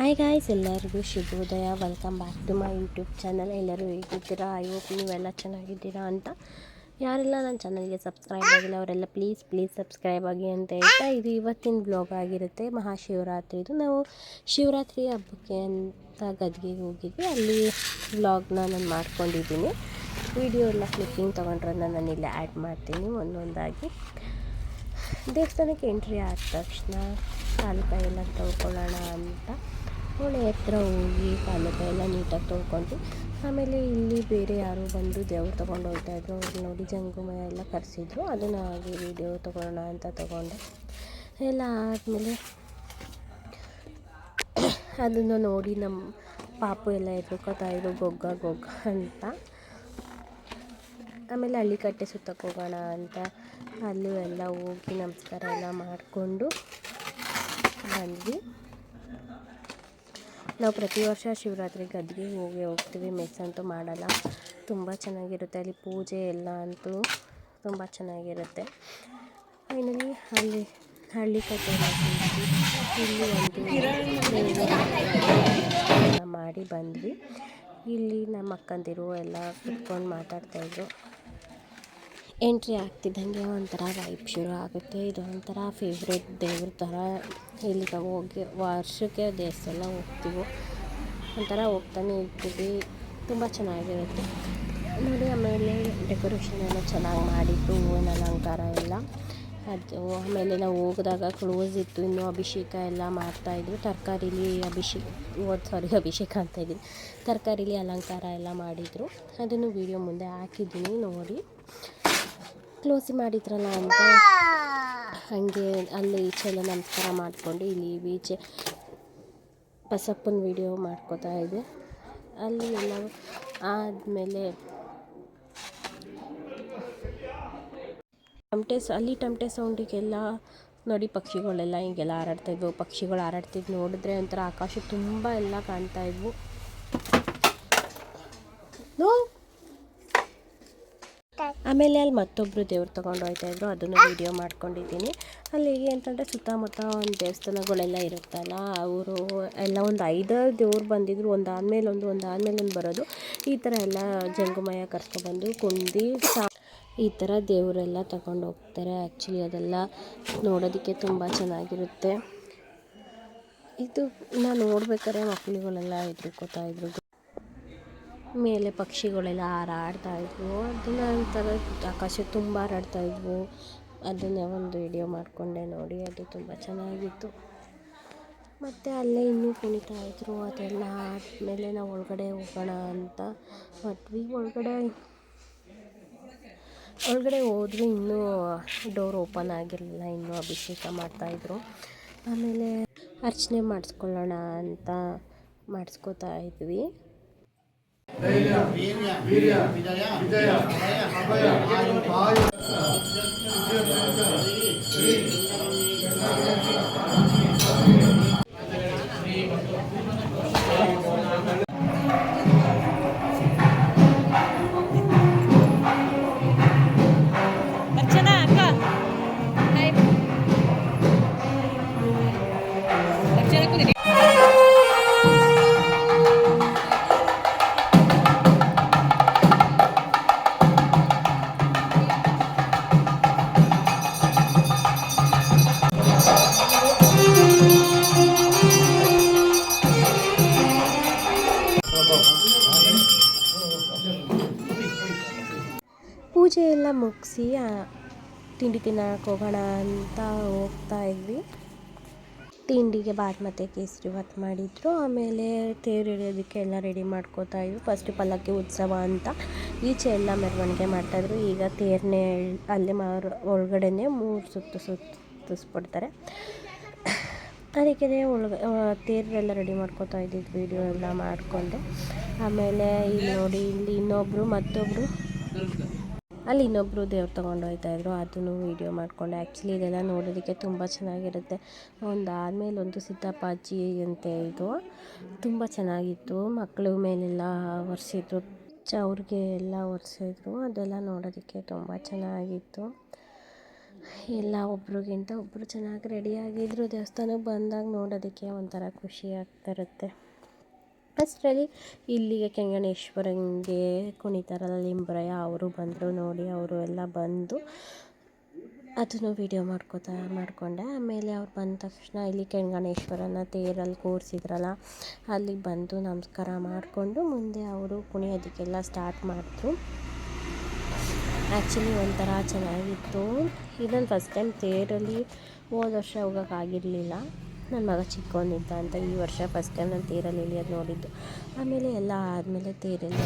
Hi guys, ಎಲ್ಲರಿಗೂ ಶುಭೋದಯ. Welcome back to my YouTube channel. ಎಲ್ಲರೂ ಹೇಗಿದ್ದೀರಾ? ಐ ಹೋಪ್ ನೀವೆಲ್ಲ ಚೆನ್ನಾಗಿದ್ದೀರಾ ಅಂತ. ಯಾರೆಲ್ಲ ನನ್ನ ಚಾನಲ್ಗೆ ಸಬ್ಸ್ಕ್ರೈಬ್ ಆಗಿಲ್ಲ ಅವರೆಲ್ಲ ಪ್ಲೀಸ್ ಸಬ್ಸ್ಕ್ರೈಬ್ ಆಗಿ ಅಂತ ಹೇಳ್ತಾ, ಇದು ಇವತ್ತಿನ ಬ್ಲಾಗ್ ಆಗಿರುತ್ತೆ. ಮಹಾಶಿವರಾತ್ರಿದು. ನಾವು ಶಿವರಾತ್ರಿ ಹಬ್ಬಕ್ಕೆ ಅಂತ ಗದ್ಗೆಗೆ ಹೋಗಿದ್ವಿ. ಅಲ್ಲಿ ವ್ಲಾಗ್ನ ನಾನು ಮಾಡ್ಕೊಂಡಿದ್ದೀನಿ. ವಿಡಿಯೋ ಎಲ್ಲ ಕ್ಲಿಪ್ಪಿಂಗ್ ತೊಗೊಂಡ್ರನ್ನ ನಾನು ಇಲ್ಲಿ ಆ್ಯಡ್ ಮಾಡ್ತೀನಿ ಒಂದೊಂದಾಗಿ. ದೇವಸ್ಥಾನಕ್ಕೆ ಎಂಟ್ರಿ ಆದ ತಕ್ಷಣ ಕಾಲು ಕೈ ಎಲ್ಲ ತೊಳ್ಕೊಳ್ಳೋಣ ಅಂತ ಹೊಳೆ ಹತ್ರ ಹೋಗಿ ಕಾಲು ಕೈ ಎಲ್ಲ ನೀಟಾಗಿ ತೊಳ್ಕೊಂಡ್ವಿ. ಆಮೇಲೆ ಇಲ್ಲಿ ಬೇರೆ ಯಾರು ಬಂದು ದೇವ್ರು ತೊಗೊಂಡು ಹೋಗ್ತಾಯಿದ್ರು. ಅವ್ರು ನೋಡಿ ಜಂಗುಮ ಎಲ್ಲ ಕರೆಸಿದ್ರು. ಅದನ್ನು ಹಾಗೆ ವೀಡಿಯೋ ತೊಗೊಳ್ಳೋಣ ಅಂತ ತೊಗೊಂಡೆ. ಎಲ್ಲ ಆದಮೇಲೆ ಅದನ್ನು ನೋಡಿ ನಮ್ಮ ಪಾಪು ಎಲ್ಲ ಎದ್ರುಕೋತಾಯಿದ್ರು ಗೊಗ್ಗ ಅಂತ. ಆಮೇಲೆ ಹಳ್ಳಿಕಟ್ಟೆ ಸುತ್ತಕ್ಕೆ ಹೋಗೋಣ ಅಂತ ಅಲ್ಲೂ ಎಲ್ಲ ಹೋಗಿ ನಮಸ್ಕಾರ ಎಲ್ಲ ಮಾಡಿಕೊಂಡು ಬಂದ್ವಿ. ನಾವು ಪ್ರತಿ ವರ್ಷ ಶಿವರಾತ್ರಿ ಗದ್ಗೆಗೆ ಹೋಗ್ತೀವಿ. ಮಿಸ್ ಅಂತೂ ಮಾಡಲ್ಲ. ತುಂಬ ಚೆನ್ನಾಗಿರುತ್ತೆ ಅಲ್ಲಿ ಪೂಜೆ ಎಲ್ಲ ಅಂತೂ ತುಂಬ ಚೆನ್ನಾಗಿರುತ್ತೆ. ಫೈನಲಿ ಅಲ್ಲಿ ಹಳ್ಳಿಕಟ್ಟೆ ಇಲ್ಲಿ ಒಂದು ಮಾಡಿ ಬಂದ್ವಿ. ಇಲ್ಲಿ ನಮ್ಮ ಅಕ್ಕಂದಿರು ಎಲ್ಲ ಕುತ್ಕೊಂಡು ಮಾತಾಡ್ತಾಯಿದ್ರು. ಎಂಟ್ರಿ ಆಗ್ತಿದ್ದಂಗೆ ಒಂಥರ ವೈಬ್ ಶುರು ಆಗುತ್ತೆ. ಇದು ಒಂಥರ ಫೇವ್ರೇಟ್ ದೇವ್ರ ಥರ. ಇಲ್ಲಿಗೆ ಹೋಗಿ ವರ್ಷಕ್ಕೆ ದೇವಸ್ಥಾನ ಹೋಗ್ತೀವಿ, ಒಂಥರ ಹೋಗ್ತಾನೆ ಇರ್ತೀವಿ. ತುಂಬ ಚೆನ್ನಾಗಿರುತ್ತೆ ನೋಡಿ. ಆಮೇಲೆ ಡೆಕೋರೇಷನ್ ಎಲ್ಲ ಚೆನ್ನಾಗಿ ಮಾಡಿತ್ತು, ಹೂವಿನ ಅಲಂಕಾರ ಎಲ್ಲ. ಅದು ಆಮೇಲೆ ನಾವು ಹೋಗಿದಾಗ ಕ್ಲೋಸ್ ಇತ್ತು. ಇನ್ನೂ ಅಭಿಷೇಕ ಎಲ್ಲ ಮಾಡ್ತಾಯಿದ್ರು. ಅಭಿಷೇಕ ಅಂತಾಯಿದ್ದೀನಿ, ತರಕಾರಿಲಿ ಅಲಂಕಾರ ಎಲ್ಲ ಮಾಡಿದರು. ಅದನ್ನು ವೀಡಿಯೋ ಮುಂದೆ ಹಾಕಿದ್ದೀನಿ ನೋಡಿ. ಕ್ಲೋಸಿ ಮಾಡಿದ್ರಲ್ಲ ಅಂತ ಹಾಗೆ ಅಲ್ಲಿ ಈಚೆಲ್ಲ ನಮಸ್ಕಾರ ಮಾಡಿಕೊಂಡು ಇಲ್ಲಿ ಈಚೆ ಬಸಪ್ಪನ ವೀಡಿಯೋ ಮಾಡ್ಕೋತಾ ಇದೆ. ಅಲ್ಲಿ ಎಲ್ಲ ಆದಮೇಲೆ ಟಮಟೆ ಸೌಂಡಿಗೆಲ್ಲ ನೋಡಿ ಪಕ್ಷಿಗಳೆಲ್ಲ ಹಿಂಗೆಲ್ಲ ಹಾರಾಡ್ತಾಯಿದ್ವು. ಪಕ್ಷಿಗಳು ಹಾರಾಡ್ತಿದ್ದು ನೋಡಿದ್ರೆ ಒಂಥರ ಆಕಾಶ ತುಂಬ ಎಲ್ಲ ಕಾಣ್ತಾಯಿದ್ವು. ಆಮೇಲೆ ಅಲ್ಲಿ ಮತ್ತೊಬ್ಬರು ದೇವ್ರು ತೊಗೊಂಡು ಹೋಗ್ತಾಯಿದ್ರು. ಅದನ್ನು ವೀಡಿಯೋ ಮಾಡ್ಕೊಂಡಿದ್ದೀನಿ. ಅಲ್ಲಿ ಹೇಗೆ ಅಂತಂದರೆ ಸುತ್ತಮುತ್ತ ಒಂದು ದೇವಸ್ಥಾನಗಳೆಲ್ಲ ಇರುತ್ತಲ್ಲ, ಅವರು ಎಲ್ಲ ಒಂದು 5 ದೇವ್ರು ಬಂದಿದ್ರು. ಒಂದಾದಮೇಲೆ ಒಂದು ಬರೋದು. ಈ ಥರ ಎಲ್ಲ ಜಂಗುಮಯ್ಯ ಕರ್ಕೊಬಂದು ಕುಂಡಿ ಈ ಥರ ದೇವರೆಲ್ಲ ತಗೊಂಡು ಹೋಗ್ತಾರೆ. ಆ್ಯಕ್ಚುಲಿ ಅದೆಲ್ಲ ನೋಡೋದಕ್ಕೆ ತುಂಬ ಚೆನ್ನಾಗಿರುತ್ತೆ. ಇದು ನಾನು ನೋಡ್ಬೇಕಾದ್ರೆ ಮಕ್ಕಳುಗಳೆಲ್ಲ ಹೆದ್ರುಕೋತಾಯಿದ್ರು. ಮೇಲೆ ಪಕ್ಷಿಗಳೆಲ್ಲ ಹಾರಾಡ್ತಾಯಿದ್ವು. ಅದನ್ನು ಒಂಥರ ಆಕಾಶ ತುಂಬ ಹಾರಾಡ್ತಾಯಿದ್ವು. ಅದನ್ನೇ ಒಂದು ವಿಡಿಯೋ ಮಾಡಿಕೊಂಡೆ ನೋಡಿ. ಅದು ತುಂಬ ಚೆನ್ನಾಗಿತ್ತು. ಮತ್ತು ಅಲ್ಲೇ ಇನ್ನೂ ಕುಣಿತಾಯಿದ್ರು. ಅದೆಲ್ಲ ಆದಮೇಲೆ ನಾವು ಒಳಗಡೆ ಹೋಗೋಣ ಅಂತ ಹೊರಟ್ವಿ. ಒಳಗಡೆ ಹೋದ್ವಿ. ಇನ್ನೂ ಡೋರ್ ಓಪನ್ ಆಗಿರಲಿಲ್ಲ, ಇನ್ನೂ ಅಭಿಷೇಕ ಮಾಡ್ತಾಯಿದ್ರು. ಆಮೇಲೆ ಅರ್ಚನೆ ಮಾಡಿಸ್ಕೊಳ್ಳೋಣ ಅಂತ ಮಾಡಿಸ್ಕೋತಾ ಇದ್ವಿ. ವೀರ್ಯ ವಿಜಯ ಅಭಯ ಆಯು ಪೂಜೆ ಎಲ್ಲ ಮುಗಿಸಿ ತಿಂಡಿ ತಿನ್ನೋಕೆ ಹೋಗೋಣ ಅಂತ ಹೋಗ್ತಾ ಇದ್ವಿ. ತಿಂಡಿಗೆ ಬಾತ್ ಮತ್ತು ಕೇಸರಿ ಬಾತ್ ಮಾಡಿದರು. ಆಮೇಲೆ ತೇರು ಎಳೆಯೋದಕ್ಕೆ ಎಲ್ಲ ರೆಡಿ ಮಾಡ್ಕೋತಾ ಇದ್ವಿ. ಫಸ್ಟ್ ಪಲ್ಲಕ್ಕಿ ಉತ್ಸವ ಅಂತ ಈಚೆ ಎಲ್ಲ ಮೆರವಣಿಗೆ ಮಾಡ್ತಾಯಿದ್ರು. ಈಗ ತೇರನ್ನೇ ಅಲ್ಲೇ ಒಳಗಡೆನೇ 3 ಸುತ್ತಿಸ್ಬಿಡ್ತಾರೆ. ಅದಕ್ಕೆ ತೇರೆಲ್ಲ ರೆಡಿ ಮಾಡ್ಕೋತಾ ಇದ್ದಿದ್ದು ವೀಡಿಯೋ ಎಲ್ಲ ಮಾಡಿಕೊಂಡೆ. ಆಮೇಲೆ ಇಲ್ಲಿ ನೋಡಿ, ಇಲ್ಲಿ ಇನ್ನೊಬ್ಬರು ದೇವ್ರು ತೊಗೊಂಡು ಹೋಗ್ತಾಯಿದ್ರು. ಅದನ್ನು ವೀಡಿಯೋ ಮಾಡಿಕೊಂಡೆ. ಆ್ಯಕ್ಚುಲಿ ಇದೆಲ್ಲ ನೋಡೋದಕ್ಕೆ ತುಂಬ ಚೆನ್ನಾಗಿರುತ್ತೆ. ಒಂದಾದಮೇಲೆ ಒಂದು ಸಿದ್ದಪ್ಪಾಜಿ ಅಂತೆ ಇದು ತುಂಬ ಚೆನ್ನಾಗಿತ್ತು. ಮಕ್ಕಳು ಮೇಲೆಲ್ಲ ಒರೆಸಿದ್ರು, ಅವ್ರಿಗೆ ಎಲ್ಲ ಒರೆಸಿದ್ರು. ಅದೆಲ್ಲ ನೋಡೋದಕ್ಕೆ ತುಂಬ ಚೆನ್ನಾಗಿತ್ತು. ಎಲ್ಲ ಒಬ್ರಿಗಿಂತ ಒಬ್ಬರು ಚೆನ್ನಾಗಿ ರೆಡಿಯಾಗಿದ್ದರು. ದೇವಸ್ಥಾನಕ್ಕೆ ಬಂದಾಗ ನೋಡೋದಕ್ಕೆ ಒಂಥರ ಖುಷಿ ಆಗ್ತಿರುತ್ತೆ. ಅಷ್ಟರಲ್ಲಿ ಇಲ್ಲಿಗೆ ಕೆಂಗಣೇಶ್ವರಂಗೆ ಕುಣಿತಾರಲ್ಲ ಲಿಂಬ್ರಾಯ, ಅವರು ಬಂದರು ನೋಡಿ. ಅವರು ಎಲ್ಲ ಬಂದು ಅದನ್ನು ವೀಡಿಯೋ ಮಾಡಿಕೊಂಡೆ. ಆಮೇಲೆ ಅವ್ರು ಬಂದ ತಕ್ಷಣ ಇಲ್ಲಿ ಕೆಂಗಣೇಶ್ವರನ ತೇರಲ್ಲಿ ಕೂರಿಸಿದ್ರಲ್ಲ, ಅಲ್ಲಿಗೆ ಬಂದು ನಮಸ್ಕಾರ ಮಾಡಿಕೊಂಡು ಮುಂದೆ ಅವರು ಕುಣಿಯೋದಕ್ಕೆಲ್ಲ ಸ್ಟಾರ್ಟ್ ಮಾಡಿದ್ರು. ಆ್ಯಕ್ಚುಲಿ ಒಂಥರ ಚೆನ್ನಾಗಿತ್ತು. ಇದನ್ನು ಫಸ್ಟ್ ಟೈಮ್ ತೇರಲ್ಲಿ ಹೋದ ವರ್ಷ ಹೋಗೋಕ್ಕಾಗಿರಲಿಲ್ಲ, ನನ್ನ ಮಗ ಚಿಕ್ಕವನಿದ್ದ ಅಂತ. ಈ ವರ್ಷ ಫಸ್ಟ್ ಟೈಮ್ ನಾನು ತೇರಲ್ಲಿ ಇಳಿಯೋದು ನೋಡಿದ್ದು. ಆಮೇಲೆ ಎಲ್ಲ ಆದಮೇಲೆ ತೇರಲ್ಲಿ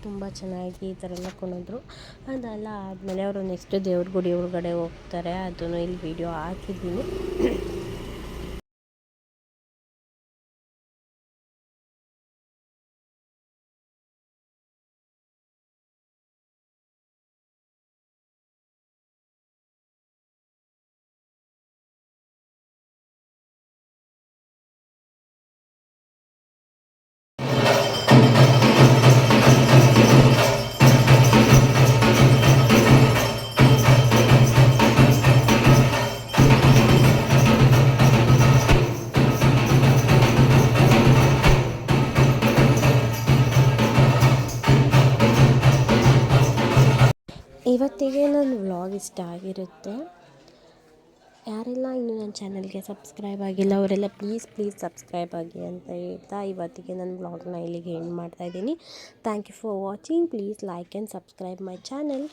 ತುಂಬ ಚೆನ್ನಾಗಿ ಈ ಥರ ಎಲ್ಲ ಕುಣಿದ್ರು. ಅದೆಲ್ಲ ಆದಮೇಲೆ ಅವರು ನೆಕ್ಸ್ಟ್ ದೇವ್ರ ಗುಡಿ ಒಳಗಡೆ ಹೋಗ್ತಾರೆ. ಅದನ್ನು ಇಲ್ಲಿ ವಿಡಿಯೋ ಹಾಕಿದ್ದೀನಿ. ಇವತ್ತಿಗೆ ನನ್ನ ವ್ಲಾಗ್ ಇಷ್ಟ ಆಗಿರುತ್ತೆ. ಯಾರೆಲ್ಲ ಇನ್ನೂ ನನ್ನ ಚಾನಲ್ಗೆ ಸಬ್ಸ್ಕ್ರೈಬ್ ಆಗಿಲ್ಲ ಅವರೆಲ್ಲ ಪ್ಲೀಸ್ ಸಬ್ಸ್ಕ್ರೈಬ್ ಆಗಿ ಅಂತ ಹೇಳ್ತಾ ಇವತ್ತಿಗೆ ನನ್ನ ವ್ಲಾಗ್ನ ಇಲ್ಲಿಗೆ ಎಂಡ್ ಮಾಡ್ತಾಯಿದ್ದೀನಿ. Thank you for watching. Please like and subscribe my channel.